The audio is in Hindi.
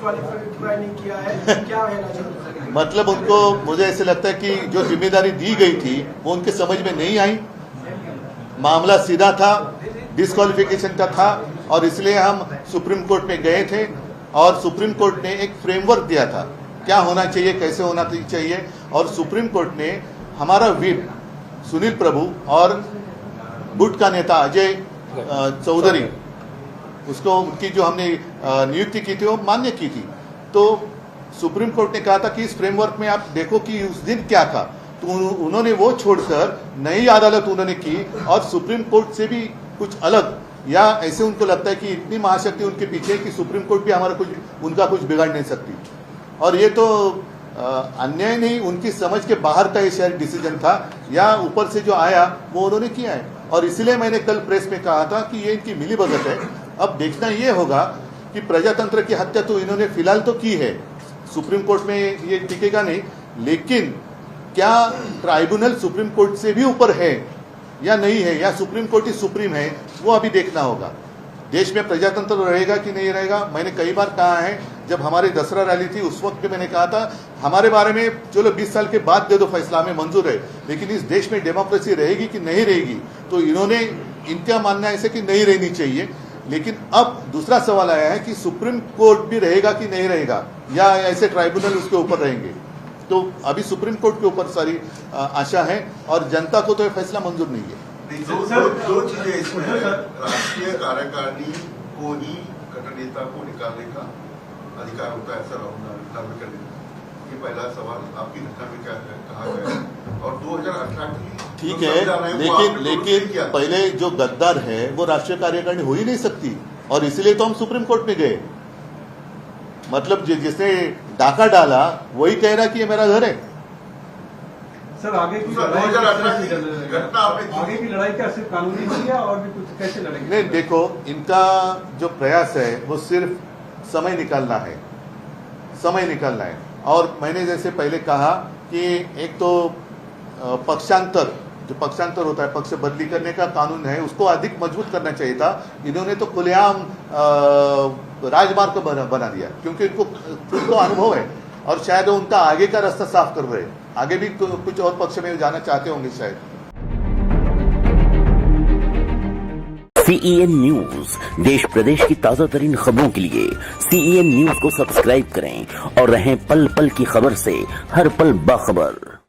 डिस्क्वालीफाई नहीं किया है, क्या कहना चाहते हैं? मतलब उनको, मुझे ऐसे लगता है कि जो जिम्मेदारी दी गई थी वो उनके समझ में नहीं आई। मामला सीधा था, डिस्क्वालिफिकेशन का था, और इसलिए हम सुप्रीम कोर्ट में गए थे और सुप्रीम कोर्ट ने एक फ्रेमवर्क दिया था क्या होना चाहिए, कैसे होना चाहिए। और सुप्रीम कोर्ट ने हमारा व्हिप सुनील प्रभु और गुट का नेता अजय चौधरी, उसको उनकी जो हमने नियुक्ति की थी वो मान्य की थी। तो सुप्रीम कोर्ट ने कहा था कि इस फ्रेमवर्क में आप देखो कि उस दिन क्या था, तो उन्होंने वो छोड़कर नई अदालत उन्होंने की और सुप्रीम कोर्ट से भी कुछ अलग, या ऐसे उनको लगता है कि इतनी महाशक्ति उनके पीछे कि सुप्रीम कोर्ट भी हमारा उनका कुछ बिगाड़ नहीं सकती। और ये तो अन्याय नहीं, उनकी समझ के बाहर का ये शायद डिसीजन था, या ऊपर से जो आया वो उन्होंने किया है। और इसलिए मैंने कल प्रेस में कहा था कि ये इनकी मिलीभगत है। अब देखना ये होगा कि प्रजातंत्र की हत्या तो इन्होंने फिलहाल तो की है, सुप्रीम कोर्ट में ये टिकेगा नहीं, लेकिन क्या ट्राइब्यूनल सुप्रीम कोर्ट से भी ऊपर है या नहीं है, या सुप्रीम कोर्ट ही सुप्रीम है, वो अभी देखना होगा। देश में प्रजातंत्र रहेगा कि नहीं रहेगा। मैंने कई बार कहा है, जब हमारी दसरा रैली थी उस वक्त मैंने कहा था हमारे बारे में चलो 20 साल के बाद दे दो फैसला, हमें मंजूर है, लेकिन इस देश में डेमोक्रेसी रहेगी कि नहीं रहेगी। तो इन्होंने, इनका मानना ऐसे कि नहीं रहनी चाहिए। लेकिन अब दूसरा सवाल आया है कि सुप्रीम कोर्ट भी रहेगा कि नहीं रहेगा, या ऐसे ट्राइब्यूनल उसके ऊपर रहेंगे। तो अभी सुप्रीम कोर्ट के ऊपर सारी आशा है और जनता को तो यह फैसला मंजूर नहीं है। दो चीजें इसमें है, राष्ट्रीय कार्यकारिणी को ही कट्टर नेता को निकालने का अधिकार होता है, ऐसा लागू कर देता है। ये पहला सवाल आपकी घटना में क्या कहा गया है। और 2018 ठीक है, लेकिन पहले जो गद्दार है वो राष्ट्रीय कार्यकारिणी हो ही नहीं सकती, और इसलिए तो हम सुप्रीम कोर्ट में गए। मतलब जिसने डाका डाला वही कह रहा कि ये मेरा घर है। सर आगे की लड़ाई क्या सिर्फ कानूनी होगी या और भी कुछ, कैसे लड़ेंगे? नहीं, देखो, इनका जो प्रयास है वो सिर्फ समय निकालना है, समय निकालना है। और मैंने जैसे पहले कहा कि एक तो पक्षांतर, जो पक्षांतर होता है, पक्ष बदली करने का कानून है, उसको अधिक मजबूत करना चाहिए था। इन्होंने तो खुलेआम राजमार्ग बना दिया, क्योंकि इनको खुद को अनुभव है और शायद उनका आगे का रास्ता साफ कर रहे हैं। आगे भी कुछ और पक्ष में जाना चाहते होंगे शायद। CEN न्यूज, देश प्रदेश की ताजा तरीन खबरों के लिए CEN न्यूज को सब्सक्राइब करें और रहें पल पल की खबर से हर पल बाखबर।